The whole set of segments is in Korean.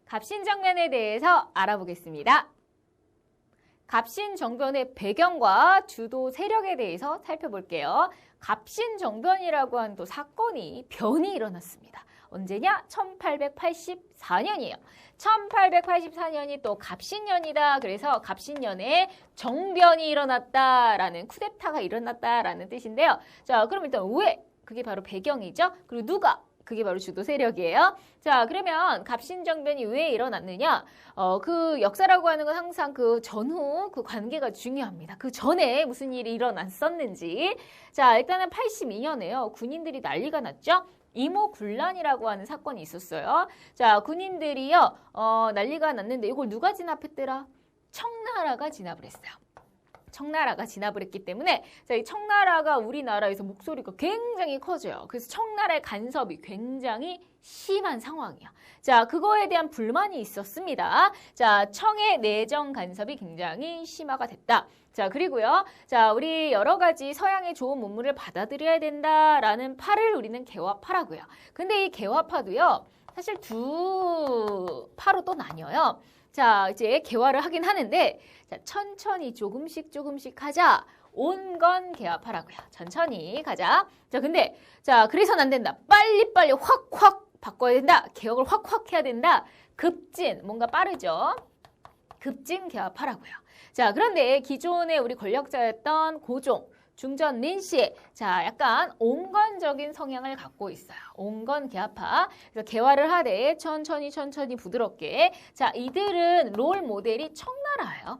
갑신정변에 대해서 알아보겠습니다. 갑신정변의 배경과 주도 세력에 대해서 살펴볼게요. 갑신정변이라고 하는 또 변이 일어났습니다. 언제냐? 1884년이에요. 1884년이 또 갑신년이다. 그래서 갑신년에 정변이 일어났다라는 쿠데타가 일어났다라는 뜻인데요. 자, 그럼 일단 왜? 그게 바로 배경이죠. 그리고 누가? 그게 바로 주도 세력이에요. 자, 그러면 갑신정변이 왜 일어났느냐? 그 역사라고 하는 건 항상 그 전후 그 관계가 중요합니다. 그 전에 무슨 일이 일어났었는지. 자, 일단은 82년에요. 군인들이 난리가 났죠. 이모군란이라고 하는 사건이 있었어요. 자, 군인들이요, 난리가 났는데 이걸 누가 진압했더라? 청나라가 진압을 했어요. 청나라가 진압을 했기 때문에 자, 이 청나라가 우리나라에서 목소리가 굉장히 커져요. 그래서 청나라의 간섭이 굉장히 심한 상황이야. 자, 그거에 대한 불만이 있었습니다. 자, 청의 내정 간섭이 굉장히 심화가 됐다. 자, 그리고요. 자, 우리 여러 가지 서양의 좋은 문물을 받아들여야 된다라는 파를 우리는 개화파라고요. 근데 이 개화파도요. 사실 두 파로 또 나뉘어요. 자, 이제 개화를 하긴 하는데 자, 천천히 조금씩 하자. 온건 개화파라고요. 천천히 가자. 자, 근데 자, 그래서는 안 된다. 빨리빨리 확 바꿔야 된다. 개혁을 확 해야 된다. 급진, 뭔가 빠르죠. 급진 개화파라고요. 자, 그런데 기존에 우리 권력자였던 고종, 중전 민씨, 자, 약간 온건적인 성향을 갖고 있어요. 온건 개화파. 그래서 개화를 하되 천천히 부드럽게. 자, 이들은 롤 모델이 청나라예요.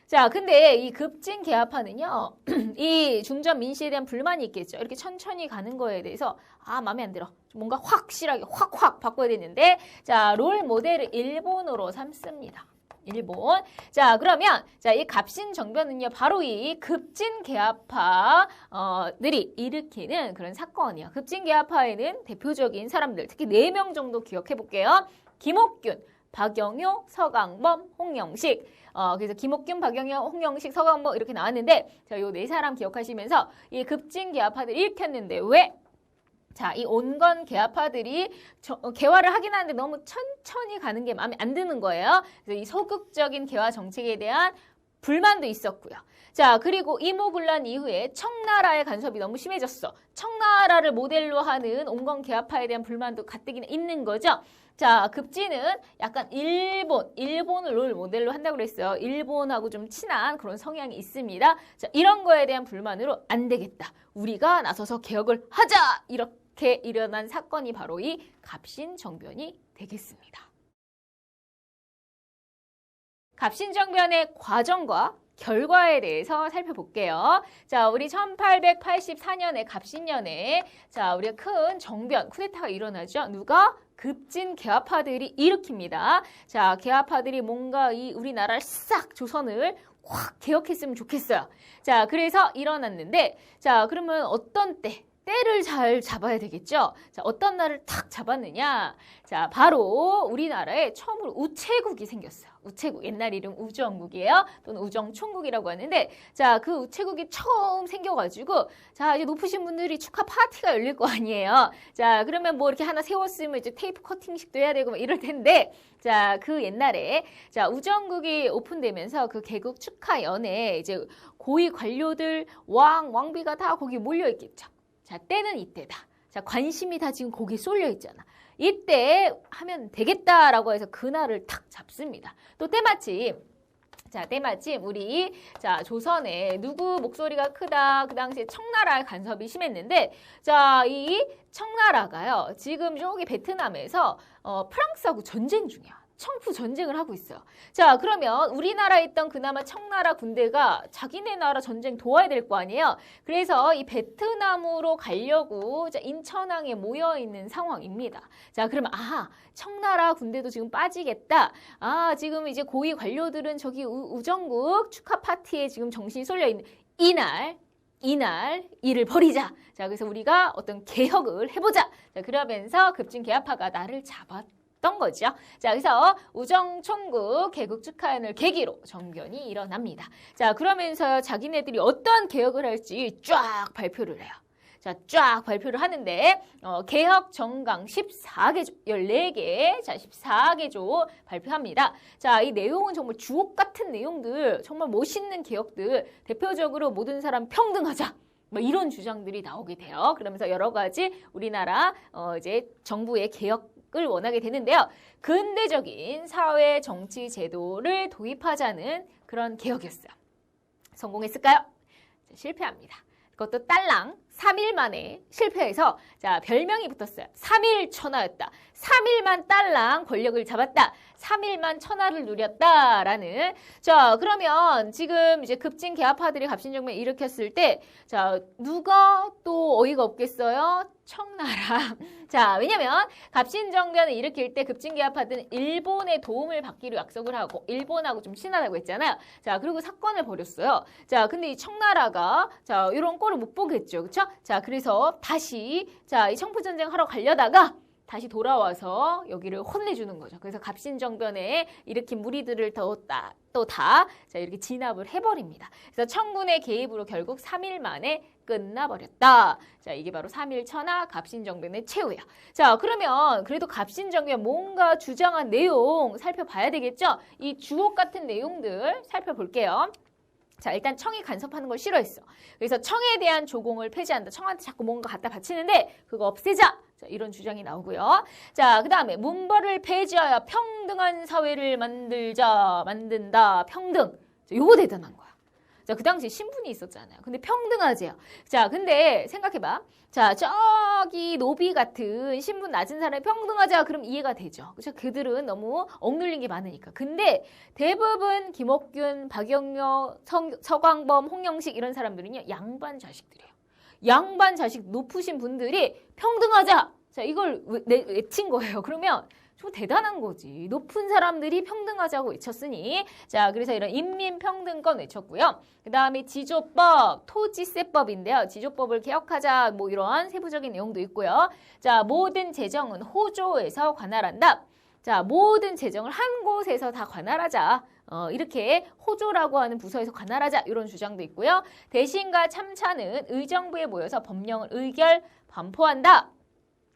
자, 근데 이 급진 개화파는요, 이 중전 민씨에 대한 불만이 있겠죠. 이렇게 천천히 가는 거에 대해서, 마음에 안 들어. 뭔가 확실하게 확 바꿔야 되는데, 자, 롤 모델을 일본으로 삼습니다. 일본. 자, 그러면, 자, 이 갑신정변은요, 바로 이 급진 개화파들이 일으키는 그런 사건이에요. 급진 개화파에는 대표적인 사람들, 특히 4명 정도 기억해 볼게요. 김옥균, 박영효, 서강범, 홍영식. 그래서 김옥균, 박영효, 홍영식, 서강범 이렇게 나왔는데, 자, 요 4사람 기억하시면서 이 급진 개화파들 일으켰는데, 왜? 자, 이 온건 개화파들이 개화를 하긴 하는데 너무 천천히 가는 게 마음에 안 드는 거예요. 그래서 이 소극적인 개화 정책에 대한 불만도 있었고요. 자, 그리고 이모군란 이후에 청나라의 간섭이 너무 심해졌어. 청나라를 모델로 하는 온건 개화파에 대한 불만도 가뜩이나 있는 거죠. 자, 급진은 약간 일본을 롤 모델로 한다고 그랬어요. 일본하고 좀 친한 그런 성향이 있습니다. 자, 이런 거에 대한 불만으로 안 되겠다. 우리가 나서서 개혁을 하자! 이렇게 일어난 사건이 바로 이 갑신정변이 되겠습니다. 갑신정변의 과정과 결과에 대해서 살펴볼게요. 자, 우리 1884년에 갑신년에 자, 우리가 큰 정변, 쿠데타가 일어나죠. 누가? 급진 개화파들이 일으킵니다. 자, 개화파들이 뭔가 이 우리나라를 싹 조선을 확 개혁했으면 좋겠어요. 자, 그래서 일어났는데 자, 그러면 어떤 때를 잘 잡아야 되겠죠? 자, 어떤 날을 탁 잡았느냐? 자, 바로 우리나라에 처음으로 우체국이 생겼어요. 우체국, 옛날 이름 우정국이에요. 또는 우정총국이라고 하는데, 자, 그 우체국이 처음 생겨가지고, 자, 이제 높으신 분들이 축하 파티가 열릴 거 아니에요. 자, 그러면 뭐 이렇게 하나 세웠으면 이제 테이프 커팅식도 해야 되고 막 이럴 텐데, 자, 그 옛날에, 자, 우정국이 오픈되면서 그 개국 축하 연회에 이제 고위 관료들, 왕비가 다 거기 몰려있겠죠. 자, 때는 이때다. 자, 관심이 다 지금 거기에 쏠려 있잖아. 이때 하면 되겠다라고 해서 그날을 탁 잡습니다. 또 때마침 우리 자, 조선에 누구 목소리가 크다. 그 당시에 청나라의 간섭이 심했는데 자, 이 청나라가요. 지금 저기 베트남에서 프랑스하고 전쟁 중이야. 청푸 전쟁을 하고 있어요. 자, 그러면 우리나라에 있던 그나마 청나라 군대가 자기네 나라 전쟁 도와야 될 거 아니에요. 그래서 이 베트남으로 가려고 인천항에 모여 있는 상황입니다. 자, 그러면 청나라 군대도 지금 빠지겠다. 지금 이제 고위 관료들은 저기 우정국 축하 파티에 지금 정신이 쏠려 있는 이날 일을 벌이자. 자, 그래서 우리가 어떤 개혁을 해보자. 자, 그러면서 급진 개화파가 나를 잡았던 거죠. 자, 그래서 우정총국 개국 축하연을 계기로 정변이 일어납니다. 자, 그러면서 자기네들이 어떤 개혁을 할지 쫙 발표를 해요. 자, 쫙 발표를 하는데 개혁 정강 14개조 14개, 자 14개조 발표합니다. 자, 이 내용은 정말 주옥 같은 내용들, 정말 멋있는 개혁들, 대표적으로 모든 사람 평등하자. 뭐 이런 주장들이 나오게 돼요. 그러면서 여러 가지 우리나라 이제 정부의 개혁을 원하게 되는데요. 근대적인 사회 정치 제도를 도입하자는 그런 개혁이었어요. 성공했을까요? 자, 실패합니다. 그것도 딸랑 3일 만에 실패해서 자 별명이 붙었어요. 3일 천하였다. 3일만 딸랑 권력을 잡았다. 3일만 천하를 누렸다라는. 자 그러면 지금 이제 급진 개화파들이 갑신정변을 일으켰을 때 자 누가 또 어이가 없겠어요? 청나라. 자 왜냐면 갑신정변을 일으킬 때 급진 개화파들은 일본의 도움을 받기로 약속을 하고 일본하고 좀 친하다고 했잖아요. 자 그리고 사건을 벌였어요. 자 근데 이 청나라가 자 이런 꼴을 못 보겠죠. 그렇죠? 자 그래서 다시 자 이 청포전쟁 하러 가려다가 다시 돌아와서 여기를 혼내주는 거죠. 그래서 갑신정변에 일으킨 무리들을 또 다 자 이렇게 진압을 해버립니다. 그래서 청군의 개입으로 결국 3일 만에 끝나버렸다. 자 이게 바로 3일 천하 갑신정변의 최후예요. 자 그러면 그래도 갑신정변 뭔가 주장한 내용 살펴봐야 되겠죠? 이 주옥 같은 내용들 살펴볼게요. 자 일단 청이 간섭하는 걸 싫어했어. 그래서 청에 대한 조공을 폐지한다. 청한테 자꾸 뭔가 갖다 바치는데 그거 없애자. 자 이런 주장이 나오고요. 자 그다음에 문벌을 폐지하여 평등한 사회를 만든다. 평등. 자, 요거 대단한 거야. 자 그 당시 신분이 있었잖아요. 근데 평등하지요. 자 근데 생각해봐. 자 저기 노비 같은 신분 낮은 사람이 평등하자 그럼 이해가 되죠. 그렇죠? 그들은 너무 억눌린 게 많으니까. 근데 대부분 김옥균, 박영려, 서광범, 홍영식 이런 사람들은요 양반 자식들이에요. 양반 자식 높으신 분들이 평등하자. 자 이걸 외친 거예요. 그러면 좀 대단한 거지. 높은 사람들이 평등하자고 외쳤으니 자 그래서 이런 인민평등권 외쳤고요. 그 다음에 지조법, 토지세법인데요. 지조법을 개혁하자 뭐 이런 세부적인 내용도 있고요. 자 모든 재정은 호조에서 관할한다. 자 모든 재정을 한 곳에서 다 관할하자. 이렇게 호조라고 하는 부서에서 관할하자 이런 주장도 있고요. 대신과 참차는 의정부에 모여서 법령을 의결 반포한다.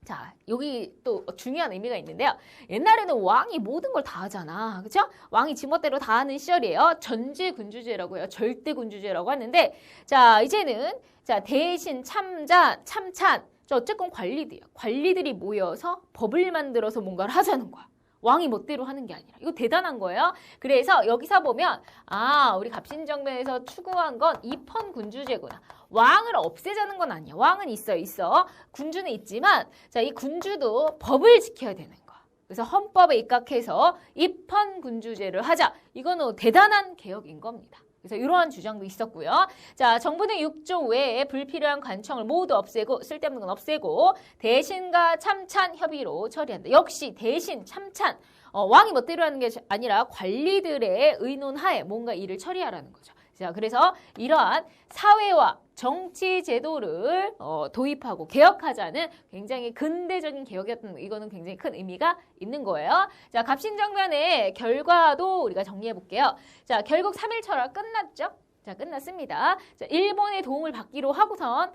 자, 여기 또 중요한 의미가 있는데요. 옛날에는 왕이 모든 걸 다 하잖아. 그렇죠? 왕이 지멋대로 다 하는 시절이에요. 전제군주제라고 해요. 절대군주제라고 하는데 자, 이제는 자, 대신 참찬. 자, 어쨌건 관리들이 모여서 법을 만들어서 뭔가를 하자는 거야. 왕이 멋대로 하는 게 아니라. 이거 대단한 거예요. 그래서 여기서 보면 아, 우리 갑신정변에서 추구한 건 입헌군주제구나. 왕을 없애자는 건 아니야. 왕은 있어. 군주는 있지만 자, 이 군주도 법을 지켜야 되는 거야. 그래서 헌법에 입각해서 입헌군주제를 하자. 이거는 대단한 개혁인 겁니다. 그래서 이러한 주장도 있었고요. 자, 정부는 6조 외에 불필요한 관청을 모두 없애고 쓸데없는 건 없애고 대신과 참찬 협의로 처리한다. 역시 대신, 참찬. 왕이 멋대로 하는 게 아니라 관리들의 의논하에 뭔가 일을 처리하라는 거죠. 자, 그래서 이러한 사회와 정치 제도를 도입하고 개혁하자는 굉장히 근대적인 개혁이었던 이거는 굉장히 큰 의미가 있는 거예요. 자, 갑신정변의 결과도 우리가 정리해 볼게요. 자, 결국 3일 철화 끝났죠? 자, 끝났습니다. 자, 일본의 도움을 받기로 하고선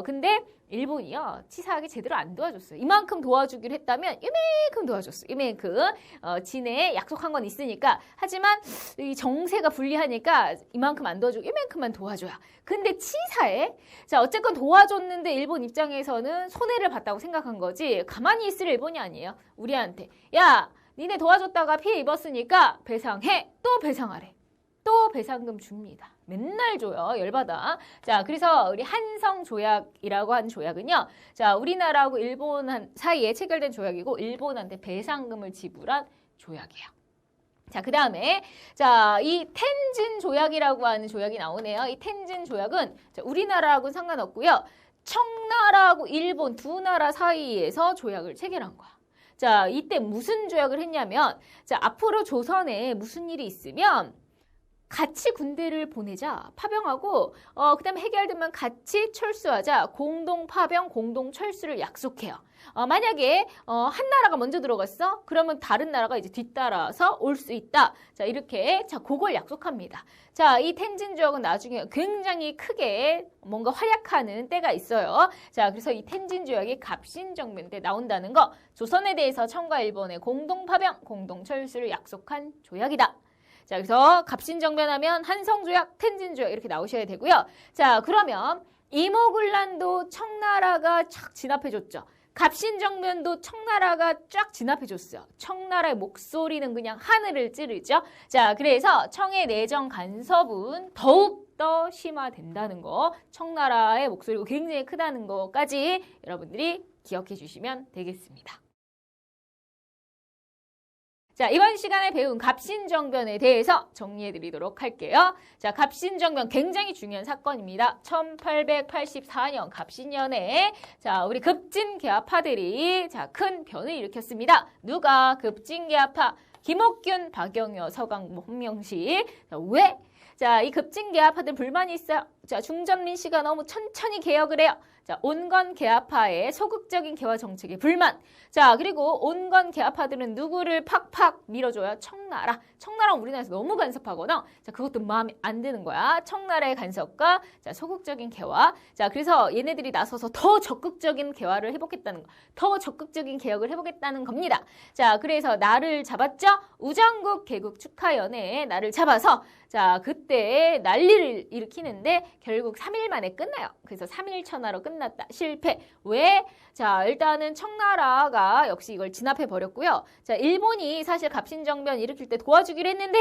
근데 일본이요 치사하게 제대로 안 도와줬어요. 이만큼 도와주기로 했다면 이만큼 도와줬어요. 이만큼 진에 약속한 건 있으니까. 하지만 이 정세가 불리하니까 이만큼 안 도와주고 이만큼만 도와줘야. 근데 치사해. 자 어쨌건 도와줬는데 일본 입장에서는 손해를 봤다고 생각한 거지. 가만히 있을 일본이 아니에요. 우리한테 야 니네 도와줬다가 피해 입었으니까 배상해. 또 배상하래. 또 배상금 줍니다. 맨날 줘요. 열받아. 자, 그래서 우리 한성조약이라고 하는 조약은요. 자, 우리나라하고 일본 사이에 체결된 조약이고 일본한테 배상금을 지불한 조약이에요. 자, 그 다음에 자, 이 텐진 조약이라고 하는 조약이 나오네요. 이 텐진 조약은 자, 우리나라하고는 상관없고요. 청나라하고 일본 두 나라 사이에서 조약을 체결한 거야. 자, 이때 무슨 조약을 했냐면 자, 앞으로 조선에 무슨 일이 있으면 같이 군대를 보내자. 파병하고 그다음에 해결되면 같이 철수하자. 공동 파병, 공동 철수를 약속해요. 만약에 한 나라가 먼저 들어갔어? 그러면 다른 나라가 이제 뒤따라서 올 수 있다. 자, 이렇게 자, 그걸 약속합니다. 자, 이 텐진 조약은 나중에 굉장히 크게 뭔가 활약하는 때가 있어요. 자, 그래서 이 텐진 조약이 갑신정변 때 나온다는 거. 조선에 대해서 청과 일본의 공동 파병, 공동 철수를 약속한 조약이다. 자, 그래서 갑신정변하면 한성조약, 텐진조약 이렇게 나오셔야 되고요. 자, 그러면 이모군란도 청나라가 쫙 진압해줬죠. 갑신정변도 청나라가 쫙 진압해줬어요. 청나라의 목소리는 그냥 하늘을 찌르죠. 자, 그래서 청의 내정 간섭은 더욱더 심화된다는 거, 청나라의 목소리가 굉장히 크다는 거까지 여러분들이 기억해 주시면 되겠습니다. 자, 이번 시간에 배운 갑신정변에 대해서 정리해 드리도록 할게요. 자, 갑신정변 굉장히 중요한 사건입니다. 1884년 갑신년에 자, 우리 급진계합파들이 자, 큰 변을 일으켰습니다. 누가 급진계합파? 김옥균, 박영여, 서강모, 홍명식. 자, 왜? 자, 이 급진계합파들 불만이 있어요. 자, 중전민 씨가 너무 천천히 개혁을 해요. 자, 온건 계합파의 소극적인 개화 정책에 불만. 자, 그리고 온건 계합파들은 누구를 팍팍 밀어줘요? 청나라. 청나라는 우리나라에서 너무 간섭하거든. 자, 그것도 마음에 안 드는 거야. 청나라의 간섭과 자, 소극적인 개화. 자, 그래서 얘네들이 나서서 더 적극적인 개화를 해보겠다는 거. 더 적극적인 개혁을 해보겠다는 겁니다. 자, 그래서 나를 잡았죠? 우정국 개국 축하연회에 나를 잡아서 자, 그때 난리를 일으키는데 결국 3일 만에 끝나요. 그래서 3일 천하로 끝났다. 실패. 왜? 자, 일단은 청나라가 역시 이걸 진압해 버렸고요. 자, 일본이 사실 갑신정변 일으킬 때 도와주기로 했는데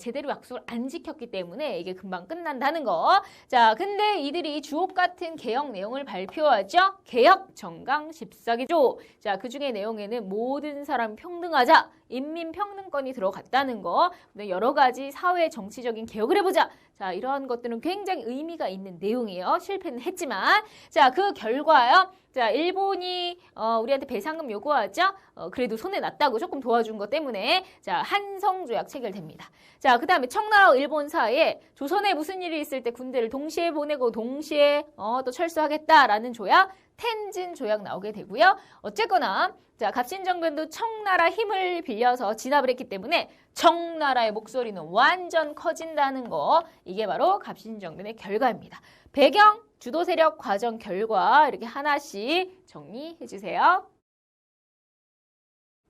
제대로 약속을 안 지켰기 때문에 이게 금방 끝난다는 거. 자, 근데 이들이 주옥 같은 개혁 내용을 발표하죠. 개혁 정강 14기조. 자, 그중에 내용에는 모든 사람 평등하자. 인민평등권이 들어갔다는 거. 여러 가지 사회 정치적인 개혁을 해보자. 자, 이러한 것들은 굉장히 의미가 있는 내용이에요. 실패는 했지만. 자, 그 결과요. 자, 일본이 우리한테 배상금 요구하죠. 그래도 손에 났다고 조금 도와준 것 때문에 자, 한성조약 체결됩니다. 자, 그 다음에 청나라와 일본 사이에 조선에 무슨 일이 있을 때 군대를 동시에 보내고 동시에 또 철수하겠다라는 조약, 텐진 조약 나오게 되고요. 어쨌거나 자, 갑신정변도 청나라 힘을 빌려서 진압을 했기 때문에 청나라의 목소리는 완전 커진다는 거. 이게 바로 갑신정변의 결과입니다. 배경, 주도 세력, 과정, 결과 이렇게 하나씩 정리해 주세요.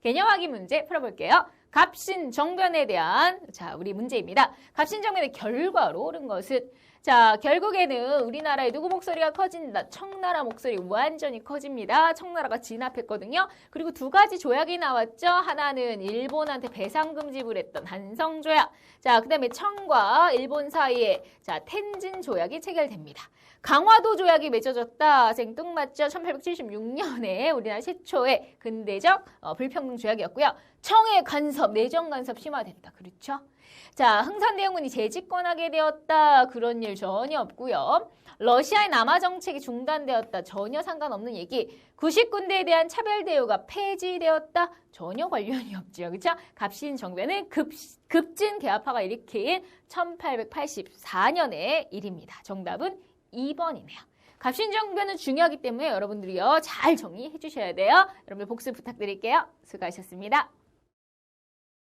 개념 확인 문제 풀어볼게요. 갑신정변에 대한 자, 우리 문제입니다. 갑신정변의 결과로 옳은 것은 자, 결국에는 우리나라의 누구 목소리가 커진다? 청나라 목소리 완전히 커집니다. 청나라가 진압했거든요. 그리고 두 가지 조약이 나왔죠. 하나는 일본한테 배상금 지불했던 한성조약. 자, 그 다음에 청과 일본 사이에 자, 텐진 조약이 체결됩니다. 강화도 조약이 맺어졌다. 생뚱맞죠? 1876년에 우리나라 최초의 근대적 불평등 조약이었고요. 청의 간섭, 내정 간섭 심화됐다. 그렇죠? 자, 흥선대원군이 재집권하게 되었다. 그런 일 전혀 없고요. 러시아의 남하 정책이 중단되었다. 전혀 상관없는 얘기. 구식군대에 대한 차별 대우가 폐지되었다. 전혀 관련이 없죠. 그렇죠? 갑신정변은 급진 개합파가 일으킨 1884년의 일입니다. 정답은 2번이네요. 갑신정변은 중요하기 때문에 여러분들이요 잘 정리해 주셔야 돼요. 여러분들 복습 부탁드릴게요. 수고하셨습니다.